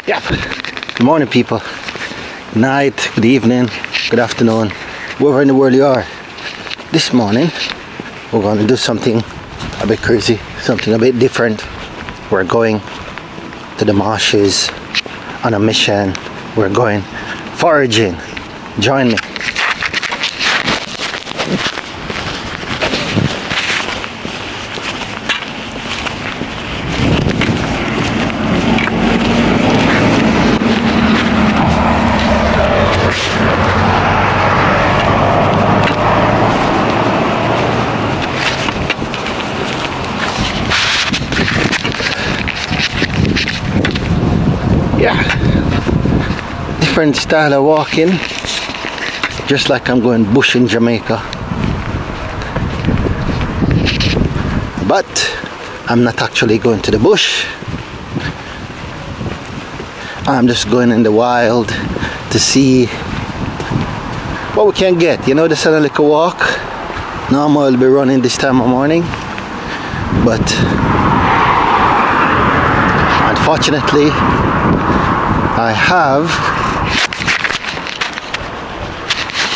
Yep. Good morning, people. Good night, good evening, good afternoon, wherever in the world you are. This morning, we're going to do something a bit crazy, something a bit different. We're going to the marshes on a mission. We're going foraging. Join me. Yeah, different style of walking, just like I'm going bush in Jamaica, but I'm not actually going to the bush. I'm just going in the wild to see what we can get. You know, this is a little walk. Normally I'll be running this time of morning, but unfortunately I have,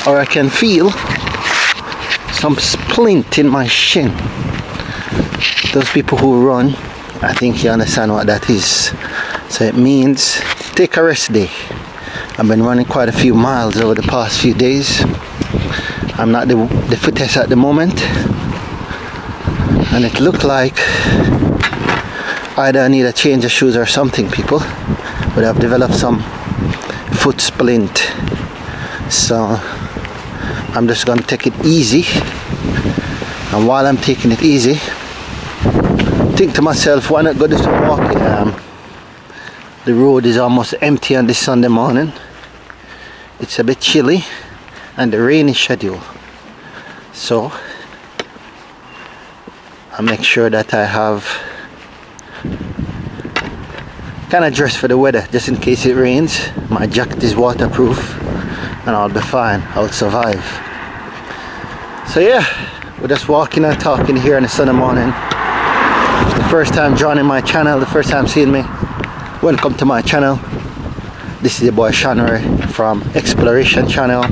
or I can feel, some splint in my shin. Those people who run, I think you understand what that is. So it means take a rest day. I've been running quite a few miles over the past few days. I'm not the fittest at the moment, and it looked like either I need a change of shoes or something, people. But I've developed some foot splint, so I'm just gonna take it easy. And while I'm taking it easy, think to myself, why not go do some walking? The road is almost empty on this Sunday morning. It's a bit chilly and the rain is scheduled, so I make sure that I have kind of dress for the weather, just in case it rains. My jacket is waterproof and I'll be fine. I'll survive. So yeah, we're just walking and talking here on a Sunday morning. The first time joining my channel, the first time seeing me, welcome to my channel. This is your boy Shanore from Exploration Channel.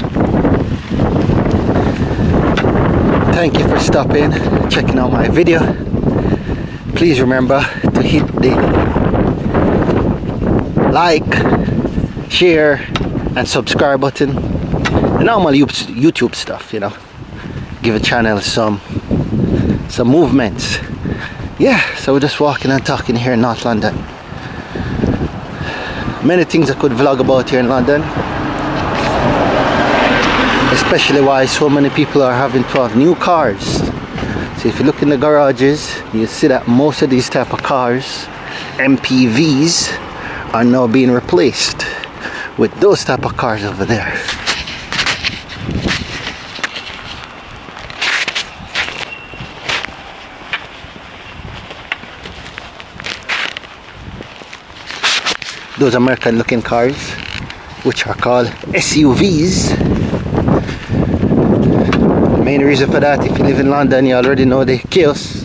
Thank you for stopping, checking out my video. Please remember to hit the like, share and subscribe button. The normal YouTube stuff, you know. Give a channel some movements. Yeah, so we're just walking and talking here in North London. Many things I could vlog about here in London, especially why so many people are having to have new cars. So if you look in the garages, you see that most of these type of cars, MPVs, are now being replaced with those type of cars over there. Those American looking cars, which are called SUVs. The main reason for that, if you live in London, you already know the chaos,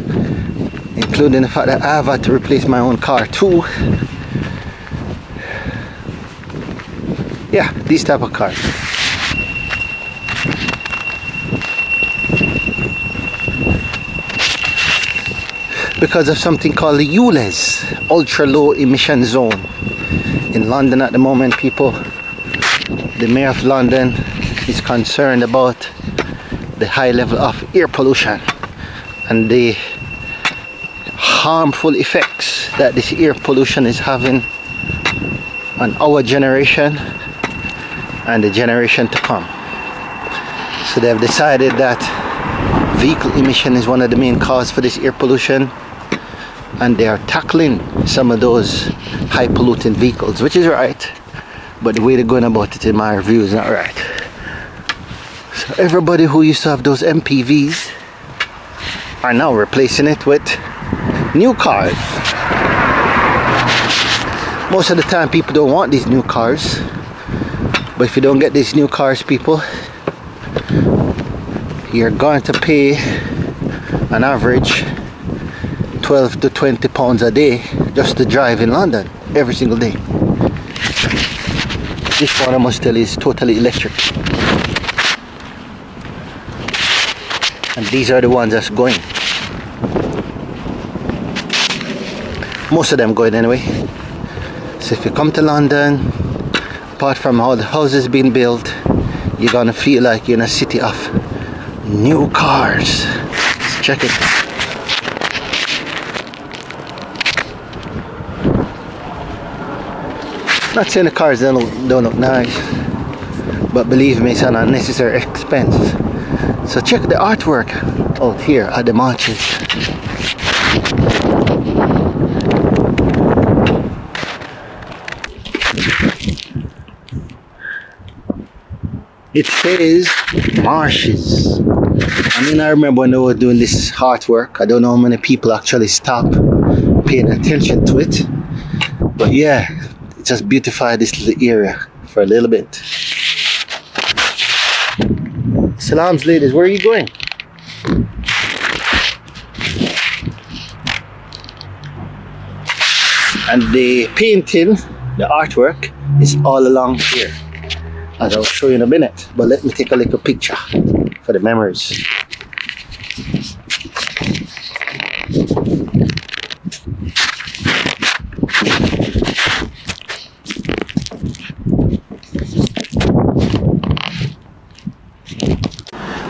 including the fact that I have had to replace my own car too. Yeah, these type of cars. Because of something called the ULEZ, ultra low emission zone. In London at the moment, people, the mayor of London is concerned about the high level of air pollution and the harmful effects that this air pollution is having on our generation and the generation to come. So they have decided that vehicle emission is one of the main causes for this air pollution, and they are tackling some of those high polluting vehicles, which is right, but the way they're going about it in my review is not right. So everybody who used to have those MPVs are now replacing it with new cars. Most of the time people don't want these new cars, but if you don't get these new cars, people, you're going to pay an average 12 to 20 pounds a day just to drive in London every single day. This one, I must tell you, is totally electric. And these are the ones that's going. Most of them going anyway. So if you come to London, apart from all the houses being built, you're gonna feel like you're in a city of new cars. Let's check it. Not saying the cars don't look nice, but believe me, it's an unnecessary expense. So check the artwork out here at the Marshes. It says Marshes. I remember when they were doing this artwork, I don't know how many people actually stop paying attention to it, but yeah, it just beautified this little area for a little bit. Salams, ladies, where are you going? And the painting, the artwork, is all along here, as I'll show you in a minute. But let me take a little picture for the memories.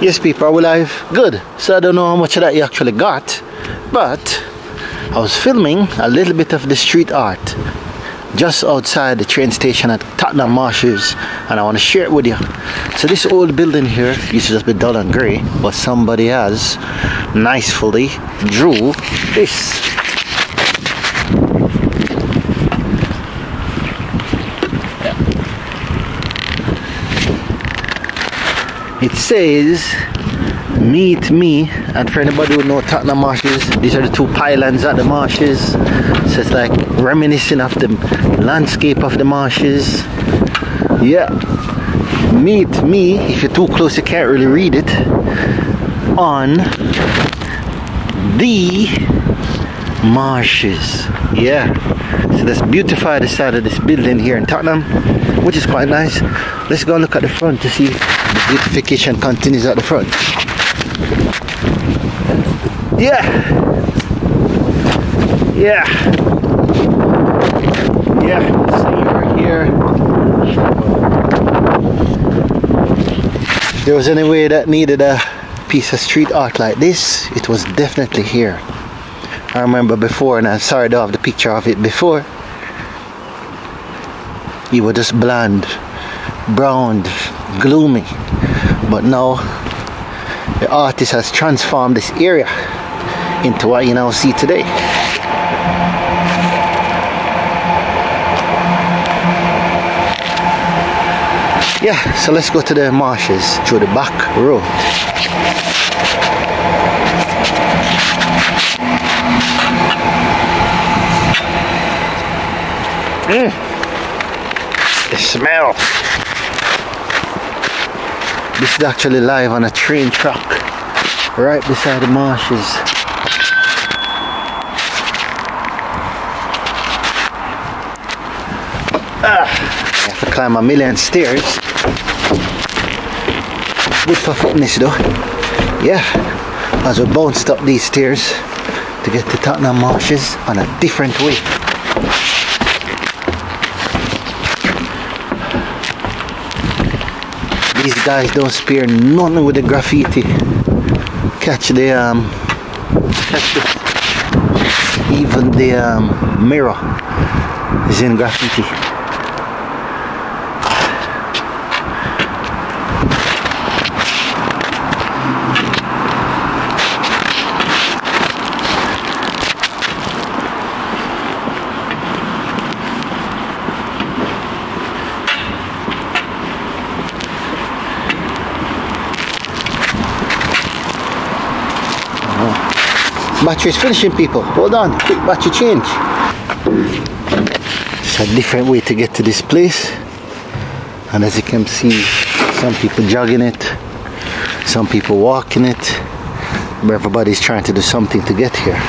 Yes, people, are we live? Good. So I don't know how much of that you actually got, but I was filming a little bit of the street art just outside the train station at Tottenham Marshes, and I want to share it with you. So this old building here used to just be dull and grey, but somebody has nicely drew this. It says meet me, and for anybody who know Tottenham Marshes, these are the two pylons at the Marshes, so it's like reminiscent of the landscape of the Marshes. Yeah, meet me, if you're too close you can't really read it, on the Marshes. Yeah, so let's beautify the side of this building here in Tottenham, which is quite nice. Let's go and look at the front to see if the beautification continues at the front. Yeah, see, we're here. If there was any way that needed a piece of street art like this, it was definitely here. I remember before, and I'm sorry I don't have the picture of it before, you were just bland, browned, gloomy, but now the artist has transformed this area into what you now see today. Yeah, so let's go to the Marshes through the back road. The smell. This is actually live on a train track right beside the Marshes. I have to climb a million stairs. Good for fitness though. Yeah, as we bounced up these stairs to get to Tottenham Marshes on a different way. These guys don't spare nothing with the graffiti. Catch the even the mirror is in graffiti. Battery's finishing, people. Hold on, quick battery change. It's a different way to get to this place, and as you can see, some people jogging it, some people walking it, but everybody's trying to do something to get here.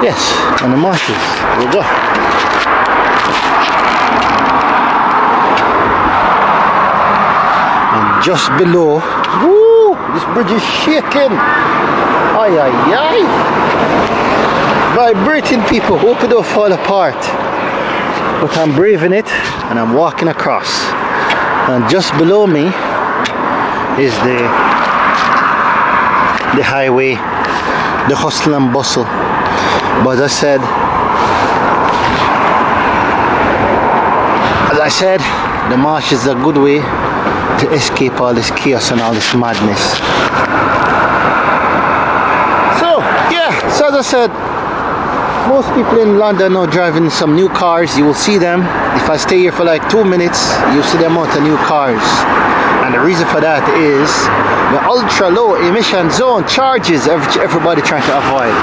Yes, on the Marshes, we'll go. just below. Woo! This bridge is shaking. Ay ay ay! Vibrating, people. Hope it don't fall apart. But I'm braving it and I'm walking across. And just below me is the highway, the hustle and bustle. But as I said, the marsh is a good way to escape all this chaos and all this madness. So yeah, so as I said, most people in London are driving some new cars. You will see them. If I stay here for like 2 minutes, you'll see them out of new cars. And the reason for that is the ultra low emission zone charges everybody trying to avoid.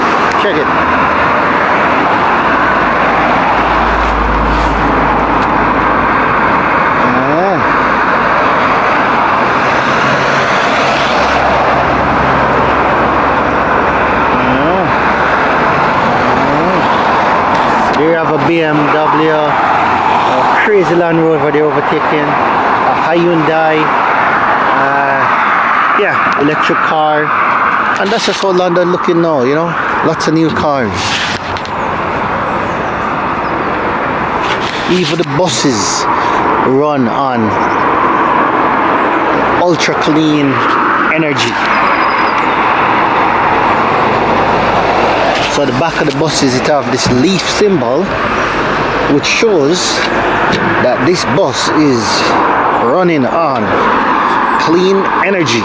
Check it. Here you have a BMW, a crazy Land Rover they're overtaking, a Hyundai, yeah, electric car, and that's just how London looking now, you know, lots of new cars. Even the buses run on ultra clean energy. So at the back of the buses it have this leaf symbol which shows that this bus is running on clean energy.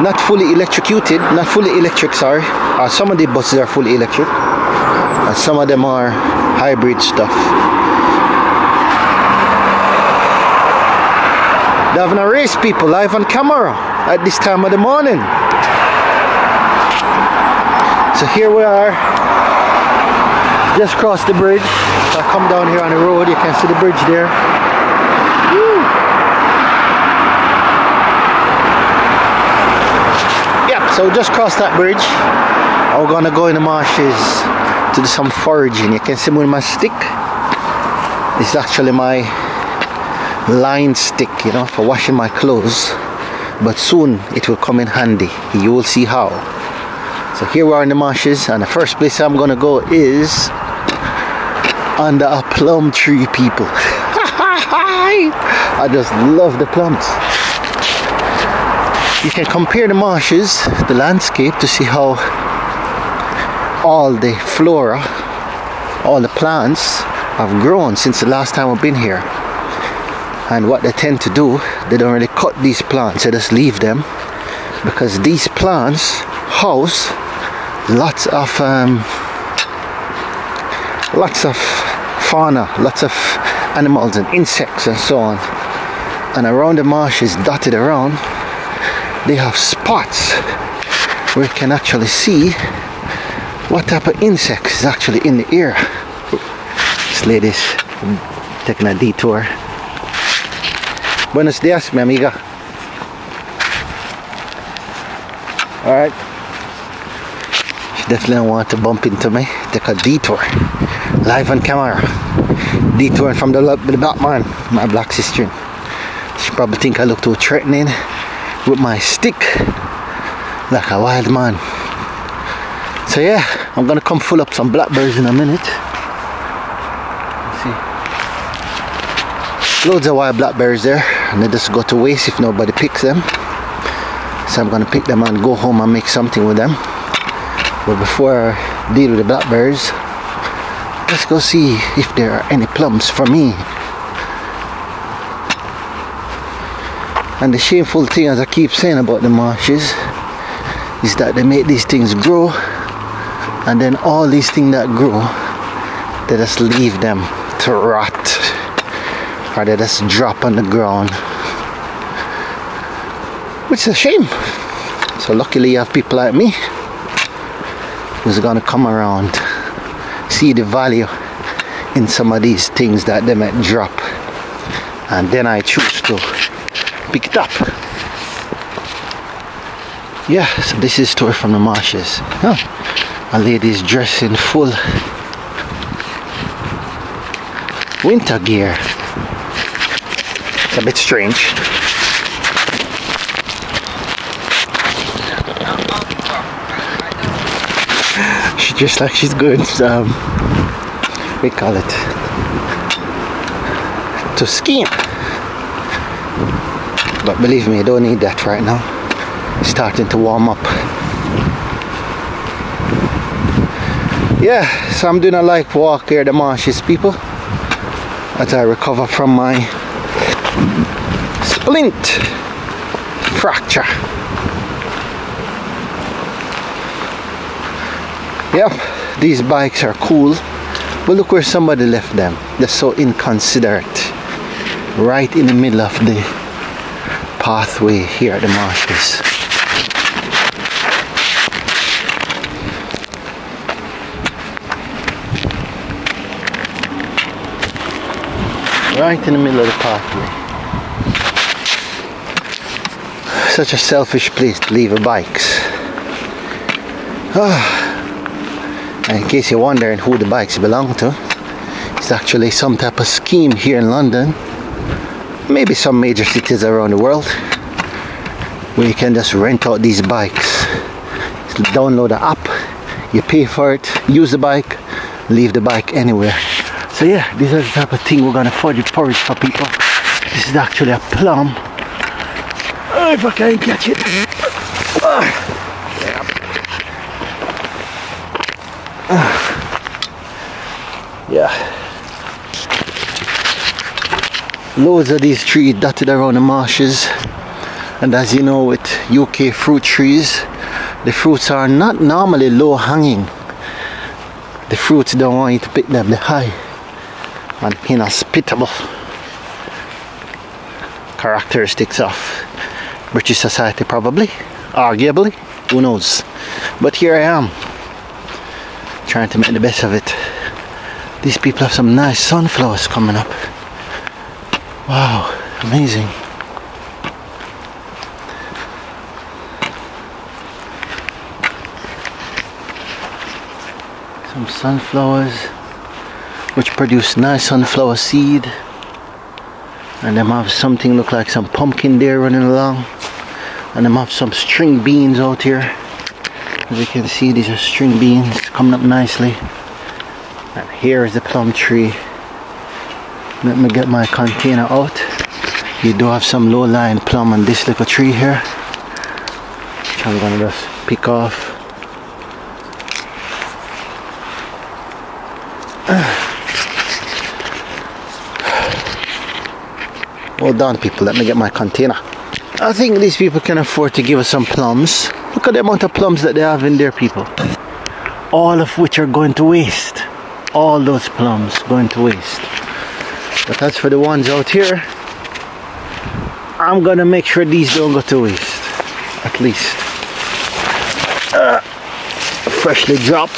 Not fully electrocuted, not fully electric, sorry. Some of the buses are fully electric and some of them are hybrid stuff. They're having a race, people, live on camera at this time of the morning. So here we are, just crossed the bridge. So I come down here on the road, you can see the bridge there. Woo. Yep, so just crossed that bridge. We're gonna go in the marshes to do some foraging. You can see me with my stick. It's actually my line stick, you know, for washing my clothes. But soon it will come in handy. You will see how. So here we are in the marshes, and the first place I'm gonna go is under a plum tree, people. I just love the plums. You can compare the marshes, the landscape, to see how all the flora, all the plants have grown since the last time I've been here. And what they tend to do, they don't really cut these plants, they just leave them, because these plants house lots of fauna, lots of animals and insects and so on. And around the marshes, dotted around, they have spots where you can actually see what type of insects is actually in the air. This lady's taking a detour. Buenos dias, mi amiga. Alright. She definitely don't want to bump into me. Take a detour. Live on camera. Detouring from the black man, my black sister. She probably think I look too threatening with my stick, like a wild man. So yeah, I'm gonna come full up some blackberries in a minute. Let's see. Loads of wild blackberries there, and they just go to waste if nobody picks them. So I'm gonna pick them and go home and make something with them. But before I deal with the blackberries, let's go see if there are any plums for me. And the shameful thing, as I keep saying about the marshes, is that they make these things grow, and then all these things that grow, they just leave them to rot, or they just drop on the ground, which is a shame. So luckily you have people like me who's gonna come around, see the value in some of these things that they might drop, and then I choose to pick it up. Yeah, so this is story from the marshes. Oh, a lady's dressed in full winter gear. It's a bit strange. just like she's going we call it to skiing. But believe me, you don't need that right now. It's starting to warm up. Yeah, so I'm doing a light walk here at the Marshes, people, as I recover from my splint fracture. Yep, these bikes are cool, but look where somebody left them. They're so inconsiderate, right in the middle of the pathway here at the Marshes. Right in the middle of the pathway. Such a selfish place to leave your bikes. And in case you're wondering who the bikes belong to, it's actually some type of scheme here in London, maybe some major cities around the world, where you can just rent out these bikes. Just download the app, you pay for it, use the bike, leave the bike anywhere. So yeah, this is the type of thing we're gonna forage for people. This is actually a plum. Oh, if I can't catch it. Yeah. Loads of these trees dotted around the marshes. And as you know, with UK fruit trees, the fruits are not normally low hanging. The fruits don't want you to pick them, they're high and inhospitable characteristics of British society, probably, arguably, who knows. But here I am, trying to make the best of it. These people have some nice sunflowers coming up. Wow, amazing. Some sunflowers which produce nice sunflower seed, and them have something look like some pumpkin there running along, and them have some string beans out here. As you can see, these are string beans coming up nicely. And here is the plum tree. Let me get my container out. You do have some low-lying plum on this little tree here, which I'm gonna just pick off. Hold on, people, let me get my container. I think these people can afford to give us some plums. Look at the amount of plums that they have in there, people. All of which are going to waste. All those plums going to waste. But as for the ones out here, I'm gonna make sure these don't go to waste. At least. Freshly dropped.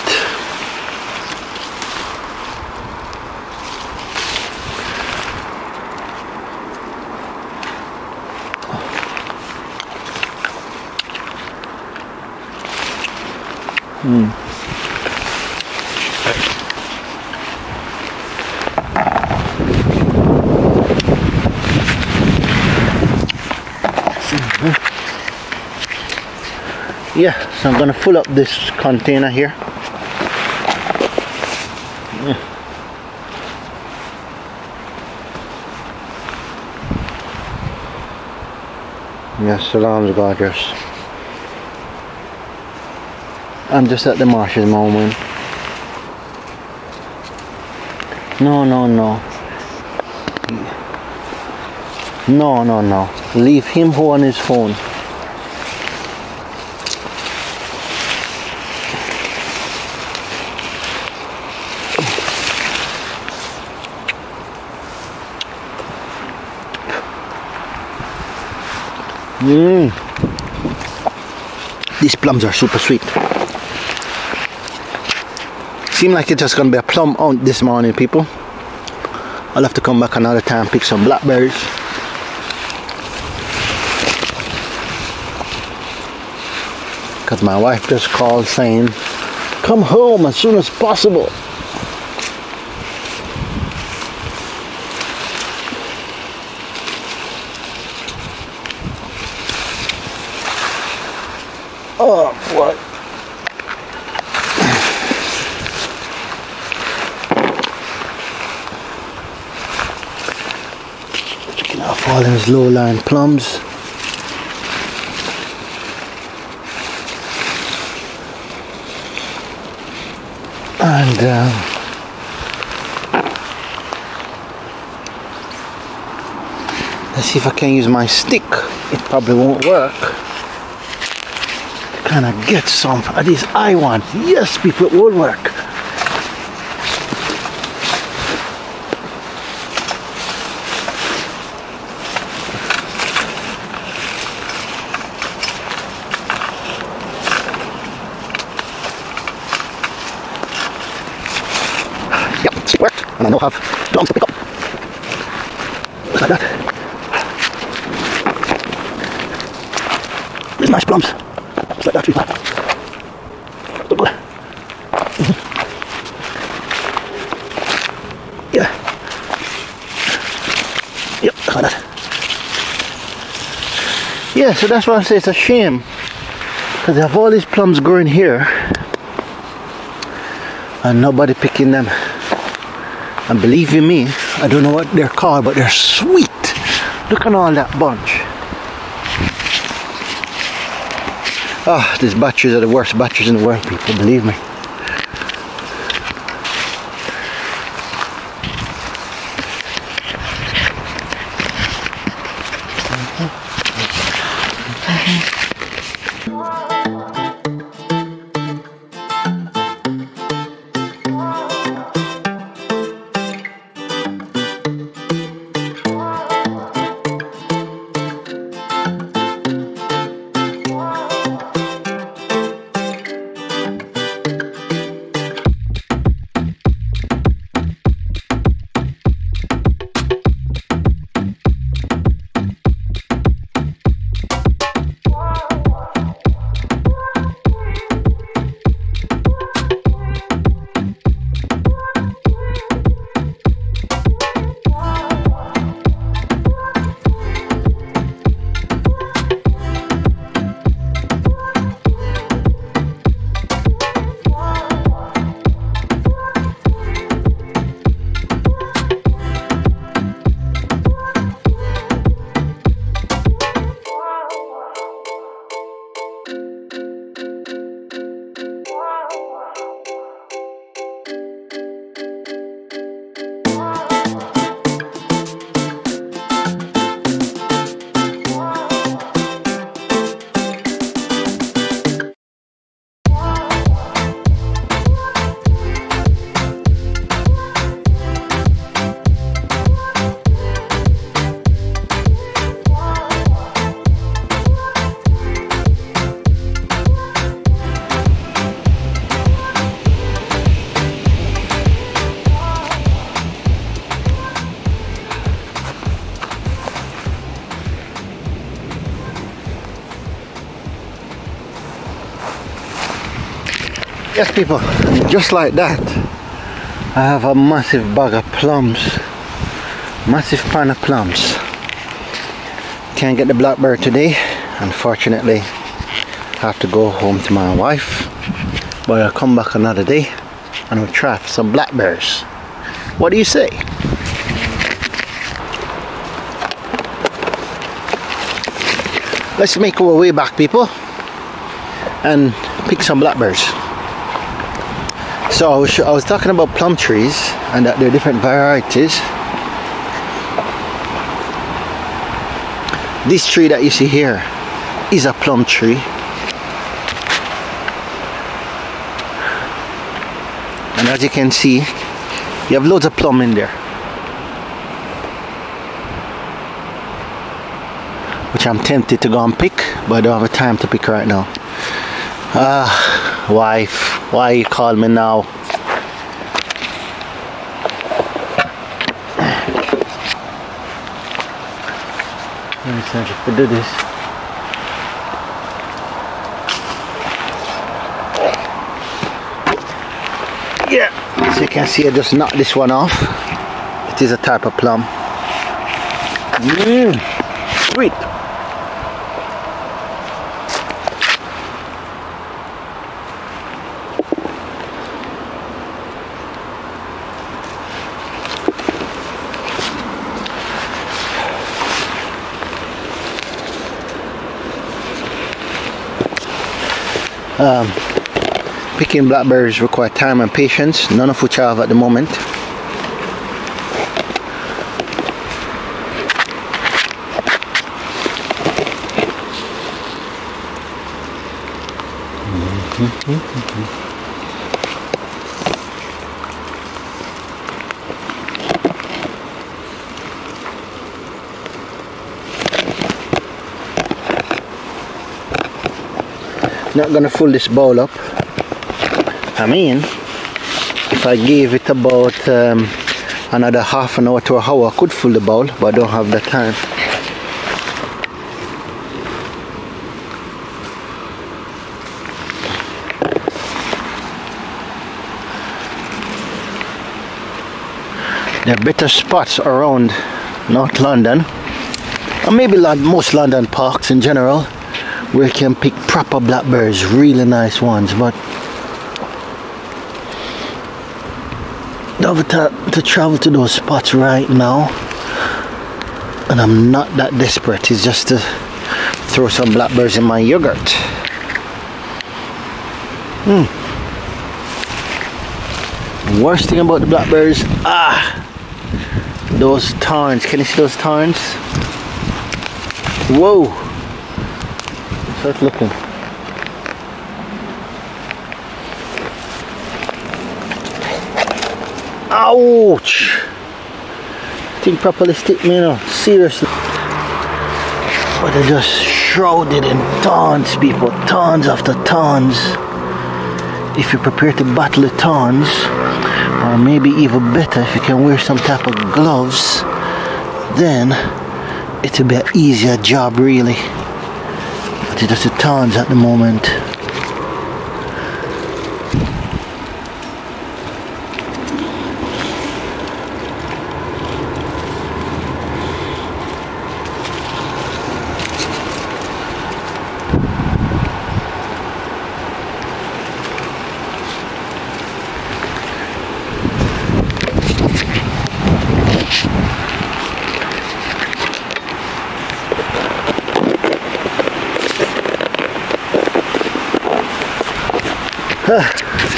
Yeah, so I'm gonna fill up this container here. Yes, salam's gorgeous. I'm just at the Marshes moment. No. No. Leave him who on his phone. These plums are super sweet. Seem like it's just gonna be a plum out this morning, people. I'll have to come back another time, pick some blackberries. Because my wife just called saying, come home as soon as possible. Oh boy. Fallen low-lying plums. And let's see if I can use my stick. It probably won't work. Kind of get some of this I want. Yes, people, it will work. Yep, it's worked, and I now have plums to pick up. Just like that. These nice plums. Just like that, people. Good, good. Yeah. Yep, just like that. Yeah, so that's why I say it's a shame. Because they have all these plums growing here. And nobody picking them. And believe you me, I don't know what they're called, but they're sweet. Look at all that bunch. Ah, these batteries are the worst batteries in the world, people, believe me. Yes, people, just like that, I have a massive bag of plums, massive pan of plums. Can't get the blackberry today, unfortunately. I have to go home to my wife, but I'll come back another day and we'll try for some blackberries. What do you say? Let's make our way back, people, and pick some blackberries. So I was talking about plum trees and that there are different varieties. This tree that you see here is a plum tree. And as you can see, you have loads of plum in there, which I'm tempted to go and pick, but I don't have time to pick right now. Wife, why you call me now? Let me see if I do this. Yeah, so you can see I just knocked this one off. It is a type of plum. Sweet. Picking blackberries require time and patience, none of which I have at the moment. Not gonna fill this bowl up. I mean, if I gave it about another half an hour to an hour, I could fill the bowl, but I don't have the time. There are better spots around North London, or maybe most London parks in general, where you can pick proper blackberries, really nice ones, but don't have to travel to those spots right now, and I'm not that desperate. It's just to throw some blackberries in my yogurt. Worst thing about the blackberries, those thorns. Can you see those thorns? Whoa! Start looking. Ouch! Think properly stick me now. Seriously. But they're just shrouded in thorns, people. Thorns after thorns. If you're prepared to battle the thorns, or maybe even better, if you can wear some type of gloves, then it'll be an easier job, really. But it's just the thorns at the moment.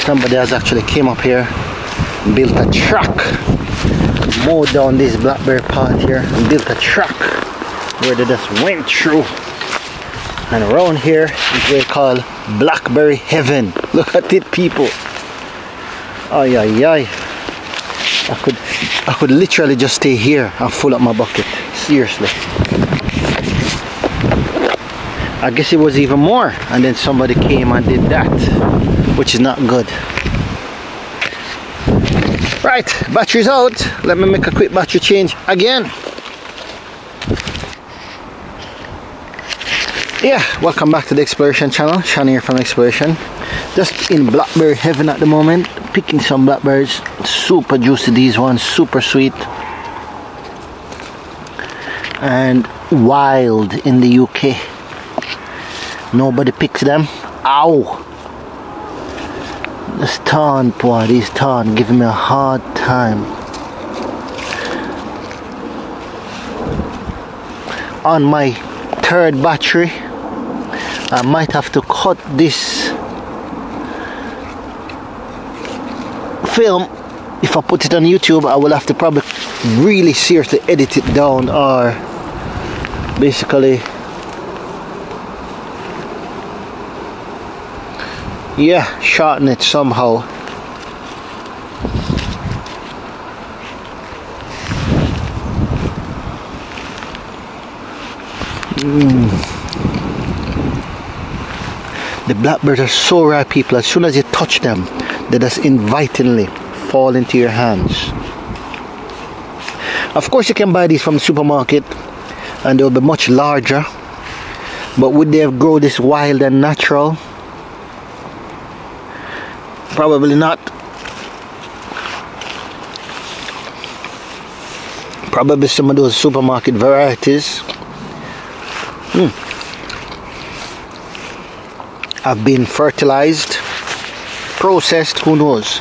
Somebody has actually came up here, built a track, mowed down this blackberry path here and built a track where they just went through. And around here is what they call blackberry heaven. Look at it, people. Ay ay ay. I could literally just stay here and fill up my bucket. Seriously. I guess it was even more, and then somebody came and did that, which is not good. Right, battery's out. Let me make a quick battery change again. Yeah, welcome back to the Exploration channel. Shani here from Exploration. Just in blackberry heaven at the moment, picking some blackberries. Super juicy, these ones, super sweet. And wild in the UK. Nobody picks them. Ow! This thorn, boy, these thorn giving me a hard time. On my third battery, I might have to cut this film. If I put it on YouTube, I will have to probably really seriously edit it down, or basically, yeah, shorten it somehow. The blackberries are so rare, people. As soon as you touch them, they just invitingly fall into your hands. Of course, you can buy these from the supermarket and they'll be much larger, but would they have grown this wild and natural? Probably not. Probably some of those supermarket varieties have been fertilized, processed, who knows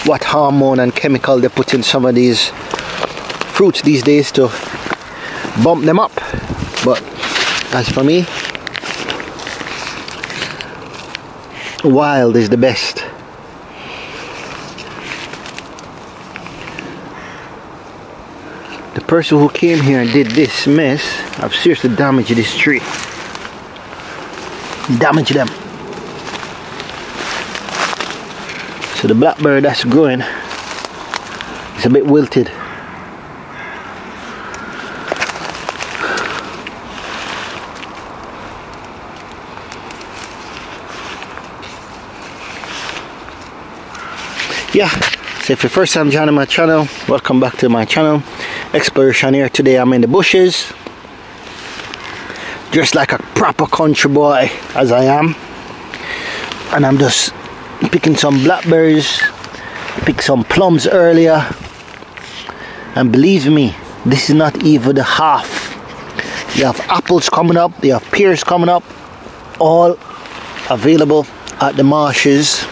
what hormone and chemical they put in some of these fruits these days to bump them up. But as for me, Wild is the best. The person who came here and did this mess have seriously damaged this tree. Damaged them. So the blackberry that's growing is a bit wilted. Yeah, so if you're first time joining my channel, welcome back to my channel. Exploration here. Today I'm in the bushes, just like a proper country boy as I am, and I'm just picking some blackberries. Picked some plums earlier, and believe me, this is not even the half. You have apples coming up, you have pears coming up, all available at the marshes.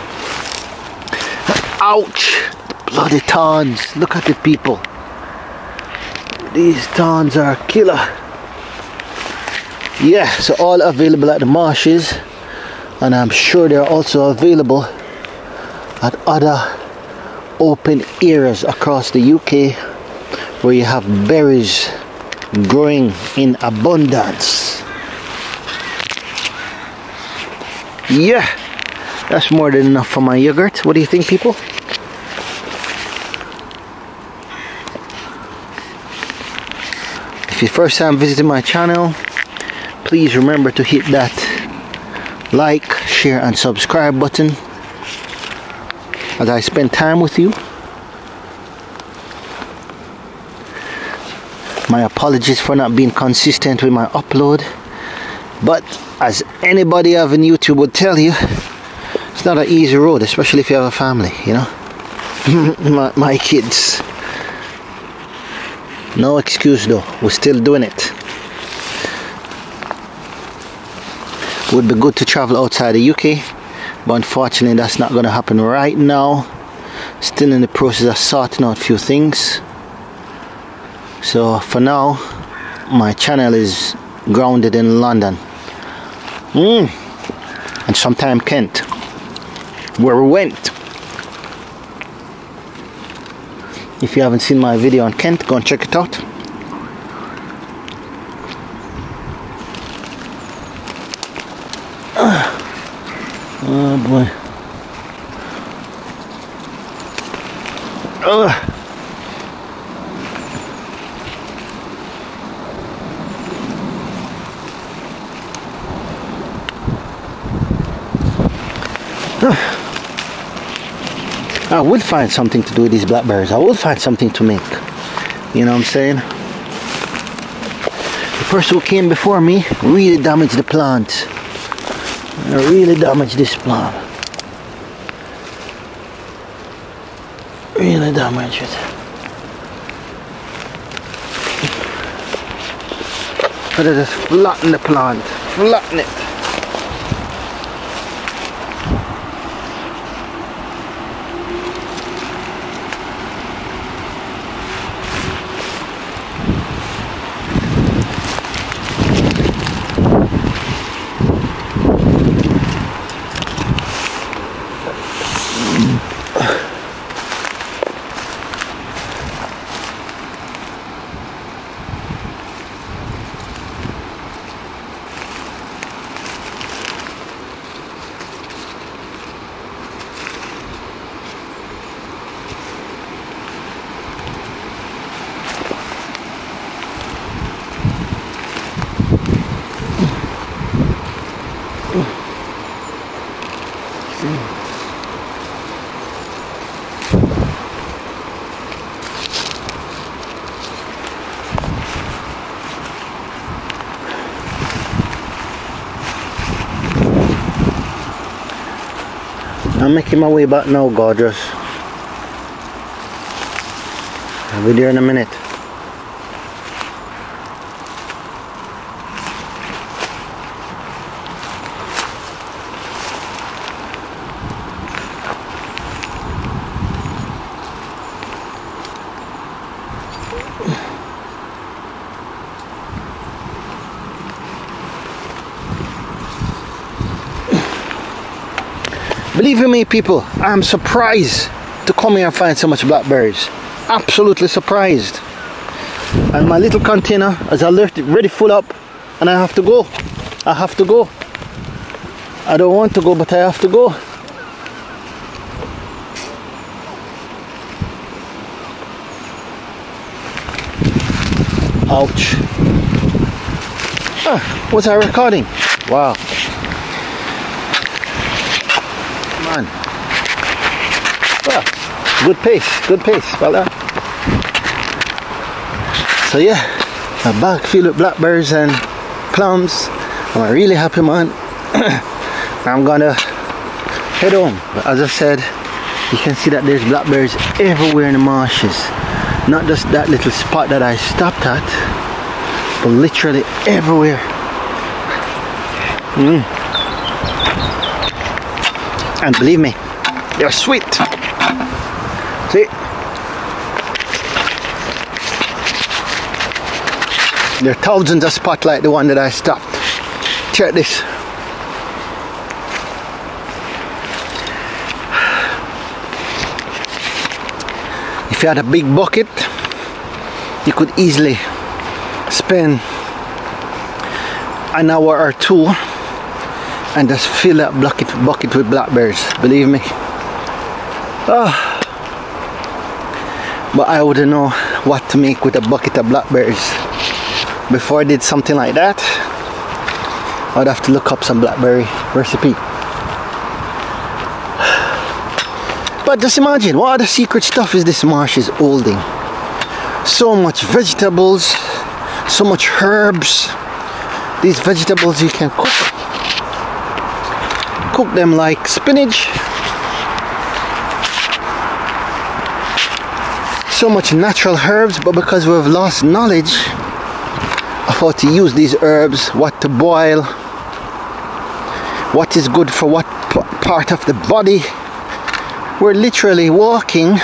Ouch! Bloody thorns. Look at the people. These thorns are killer. Yeah, so all available at the marshes, and I'm sure they're also available at other open areas across the UK where you have berries growing in abundance. Yeah, that's more than enough for my yogurt. What do you think, people? If you're first time visiting my channel, please remember to hit that like, share and subscribe button as I spend time with you. My apologies for not being consistent with my upload, but as anybody having YouTube would tell you, it's not an easy road, especially if you have a family, you know. my kids. No excuse though, we're still doing it. Would be good to travel outside the UK, but unfortunately that's not going to happen right now. Still in the process of sorting out a few things. So for now, my channel is grounded in London. And sometime Kent, where we went. If you haven't seen my video on Kent, go and check it out. Oh boy. I will find something to do with these blackberries. I will find something to make. You know what I'm saying? The person who came before me really damaged the plant. Really damaged this plant. Really damaged it. But it just flatten the plant. Flatten it. I'm making my way back now, gorgeous. I'll be there in a minute. Believe you me, people, I'm surprised to come here and find so much blackberries. Absolutely surprised. And my little container is already full up, and I have to go. I have to go. I don't want to go, but I have to go. Ouch. Was I recording? Wow. Come on. Well, good pace, good pace. Well done. So yeah, a bag filled with blackberries and plums. I'm really happy, man. I'm gonna head home. But as I said, you can see that there's blackberries everywhere in the marshes. Not just that little spot that I stopped at, but literally everywhere. And believe me, they're sweet. See? There are thousands of spots like the one that I stopped. Check this. If you had a big bucket, you could easily spend an hour or two and just fill that bucket with blackberries, believe me. But I wouldn't know what to make with a bucket of blackberries. Before I did something like that, I'd have to look up some blackberry recipe. But just imagine, what other secret stuff is this marsh is holding? So much vegetables, so much herbs. These vegetables you can cook. Cook them like spinach. So much natural herbs, but because we've lost knowledge of how to use these herbs, what to boil, what is good for what part of the body, we're literally walking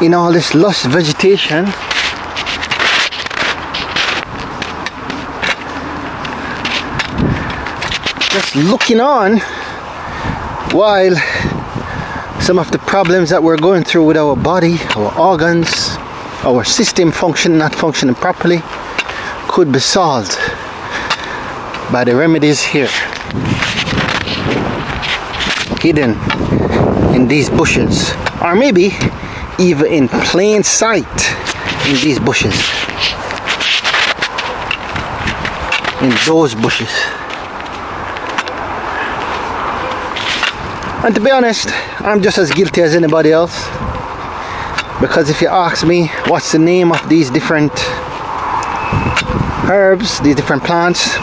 in all this lush vegetation, just looking on, while some of the problems that we're going through with our body, our organs, our system not functioning properly, could be solved by the remedies here, hidden in these bushes, or maybe even in plain sight in these bushes, in those bushes. And to be honest, I'm just as guilty as anybody else, because if you ask me what's the name of these different herbs, these different plants,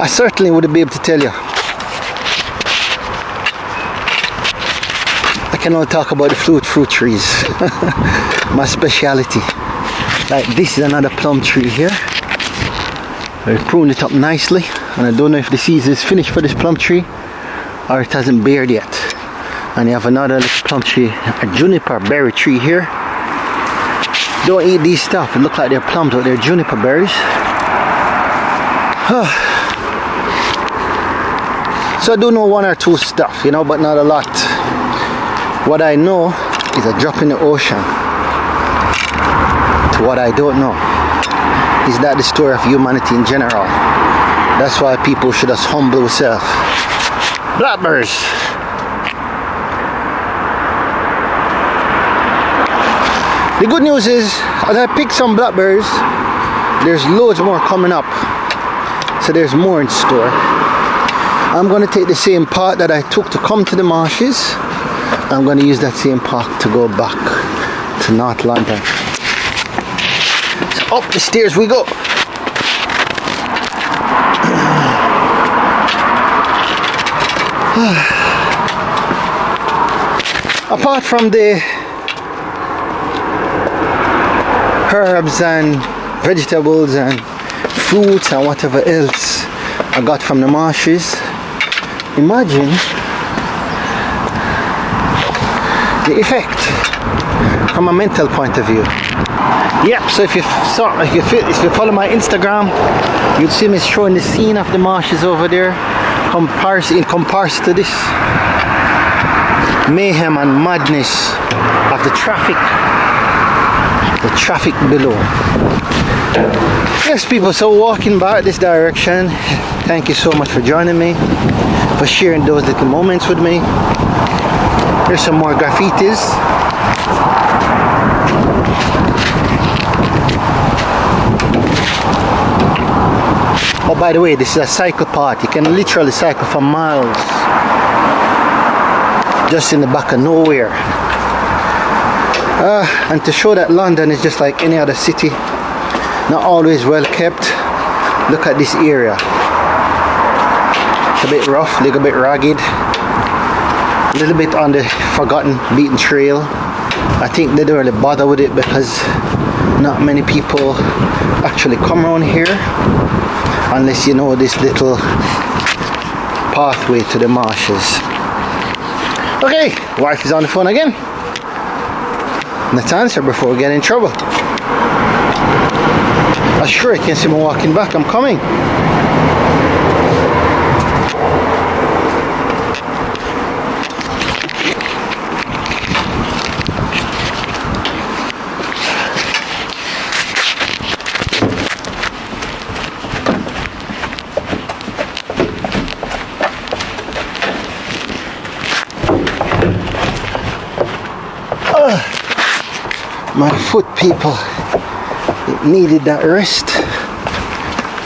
I certainly wouldn't be able to tell you. I can only talk about the fruit trees. My speciality. Like this is another plum tree here. I pruned it up nicely, and I don't know if the season is finished for this plum tree or it hasn't bared yet. And you have another little plum tree, a juniper berry tree here. Don't eat these stuff, it looks like they're plums, but they're juniper berries. So I do know one or two stuff, you know, but not a lot. What I know is a drop in the ocean to what I don't know. Is that the story of humanity in general? That's why people should just humble themselves. Blackberries. The good news is, as I pick some blackberries, there's loads more coming up. So there's more in store. I'm going to take the same path that I took to come to the marshes. I'm going to use that same path to go back to North London. So up the stairs we go. Apart from the herbs and vegetables and fruits and whatever else I got from the marshes, imagine the effect from a mental point of view. Yep, so if you follow my Instagram, you'll see me showing the scene of the marshes over there. in comparison to this mayhem and madness of the traffic below. Yes people, so walking back this direction, thank you so much for joining me, for sharing those little moments with me. Here's some more graffitis. Oh, by the way, this is a cycle path. You can literally cycle for miles just in the back of nowhere. And to show that London is just like any other city, not always well kept, look at this area. It's a bit rough, a little bit ragged, a little bit on the forgotten beaten trail. I think they don't really bother with it because not many people actually come around here unless you know this little pathway to the marshes. Okay, wife is on the phone again. Let's answer before we get in trouble. I'm sure I can see me walking back. I'm coming. My foot, people, it needed that rest.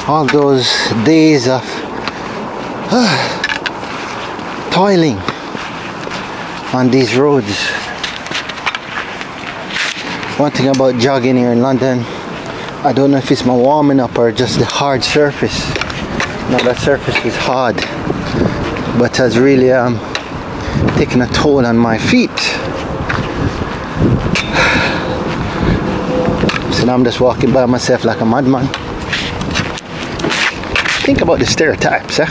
All those days of toiling on these roads. One thing about jogging here in London, I don't know if it's my warming up or just the hard surface. No, that surface is hard, but has really taken a toll on my feet. So now I'm just walking by myself like a madman. Think about the stereotypes, eh?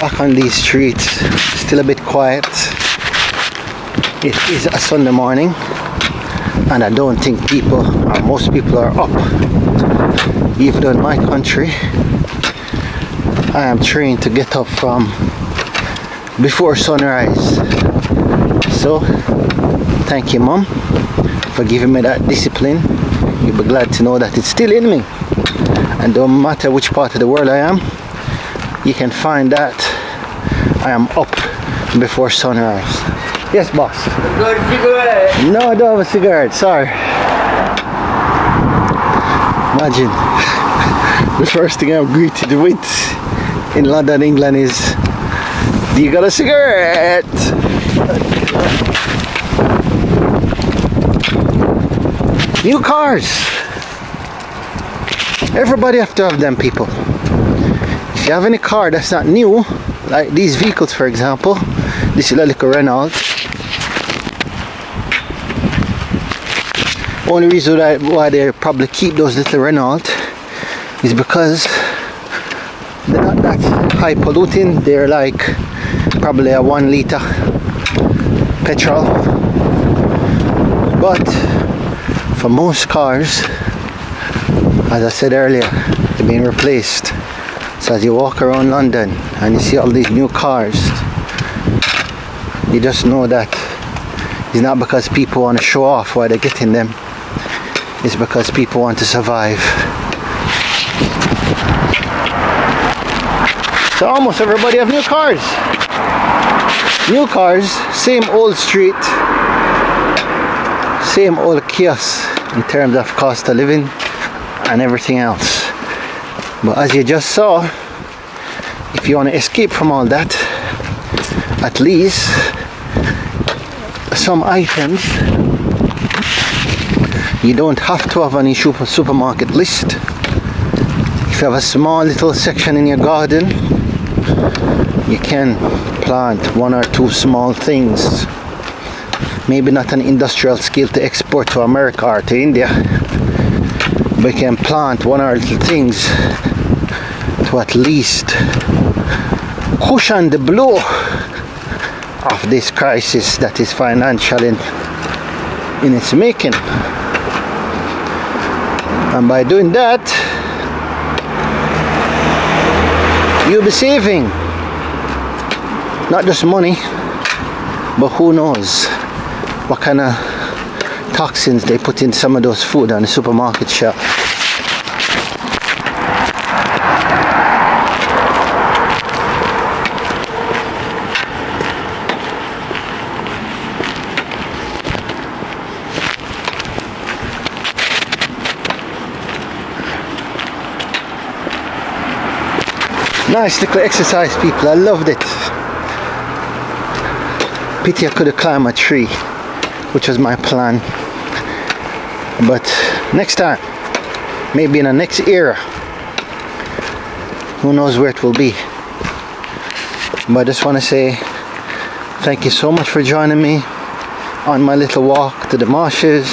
Back on these streets, still a bit quiet. It is a Sunday morning and I don't think people, or most people, are up. Even though in my country I am trained to get up from before sunrise. So thank you, Mom, for giving me that discipline. You'll be glad to know that it's still in me, and don't matter which part of the world I am, you can find that I am up before sunrise. Yes, boss. Got a cigarette? No, I don't have a cigarette, sorry. Imagine, the first thing I'm greeted with in London, England is, do you got a cigarette? New cars. Everybody have to have them, people. If you have any car that's not new, like these vehicles for example, this is a little Renault. Only reason why they probably keep those little Renault is because they're not that high polluting. They're like probably a 1 liter petrol, but for most cars, as I said earlier, they're being replaced. So as you walk around London and you see all these new cars, you just know that it's not because people want to show off why they're getting them. It's because people want to survive. So almost everybody have new cars. New cars, same old street, same old chaos in terms of cost of living and everything else. But as you just saw, if you want to escape from all that, at least some items you don't have to have on your supermarket list. If you have a small little section in your garden, you can plant 1 or 2 small things maybe not an industrial scale to export to America or to India, we can plant one or two things to at least cushion the blow of this crisis that is financial in its making. And by doing that, you'll be saving not just money, but who knows what kind of toxins they put in some of those food on the supermarket shelf. Nice little exercise, people. I loved it. Pity I could have climbed a tree, which was my plan. But next time, maybe in the next era, who knows where it will be. But I just want to say thank you so much for joining me on my little walk to the marshes,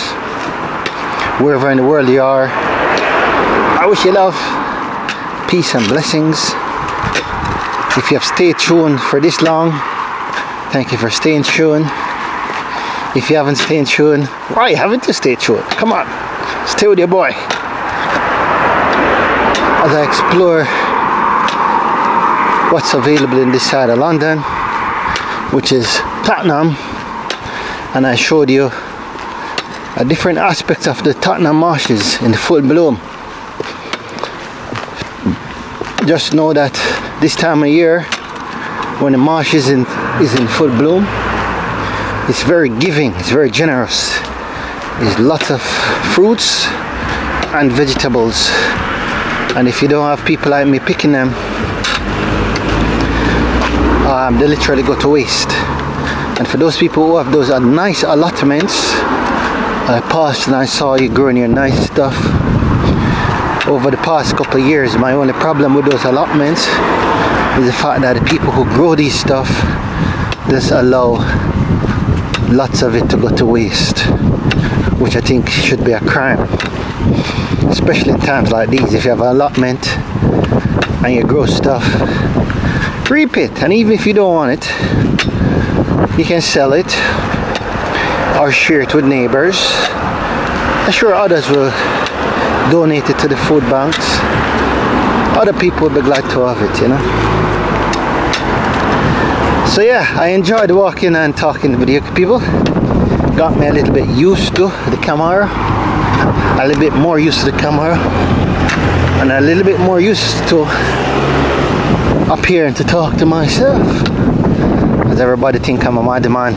wherever in the world you are. I wish you love, peace and blessings. If you have stayed tuned for this long, thank you for staying tuned. If you haven't stayed tuned, why haven't you stayed tuned? Come on, stay with your boy as I explore what's available in this side of London, which is Tottenham, and I showed you a different aspect of the Tottenham Marshes in full bloom. Just know that this time of year, when the marsh is in full bloom, it's very giving, it's very generous. There's lots of fruits and vegetables, and if you don't have people like me picking them, they literally go to waste. And for those people who have those nice allotments, I passed and I saw you growing your nice stuff over the past couple of years. My only problem with those allotments is the fact that the people who grow these stuff just allow lots of it to go to waste, which I think should be a crime, especially in times like these. If you have an allotment and you grow stuff, reap it, and even if you don't want it, you can sell it or share it with neighbors. I'm sure others will donate it to the food banks. Other people will be glad to have it, you know. So yeah, I enjoyed walking and talking with you people. Got me a little bit used to the camera, a little bit more used to the camera, and a little bit more used to appearing to talk to myself, as everybody think I'm a mad man.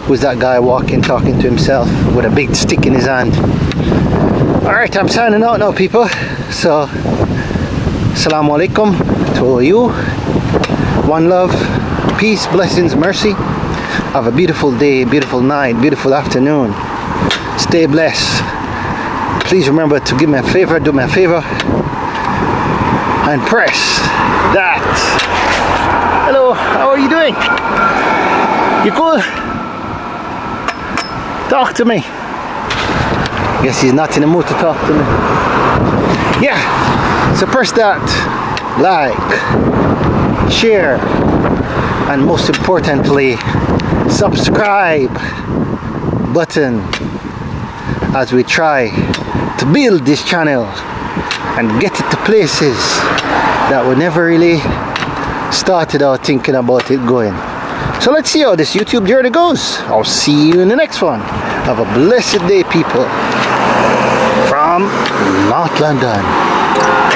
Who's that guy walking talking to himself with a big stick in his hand? Alright, I'm signing out now, people. So assalamu alaikum to you. One love, peace, blessings, mercy. Have a beautiful day, beautiful night, beautiful afternoon. Stay blessed. Please remember to give me a favor, do me a favor, and press that. Hello, how are you doing? You cool? Talk to me. Guess he's not in the mood to talk to me. Yeah, so press that like, share, and most importantly, subscribe button as we try to build this channel and get it to places that we never really started out thinking about it going. So let's see how this YouTube journey goes. I'll see you in the next one. Have a blessed day, people, from North London,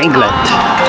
England.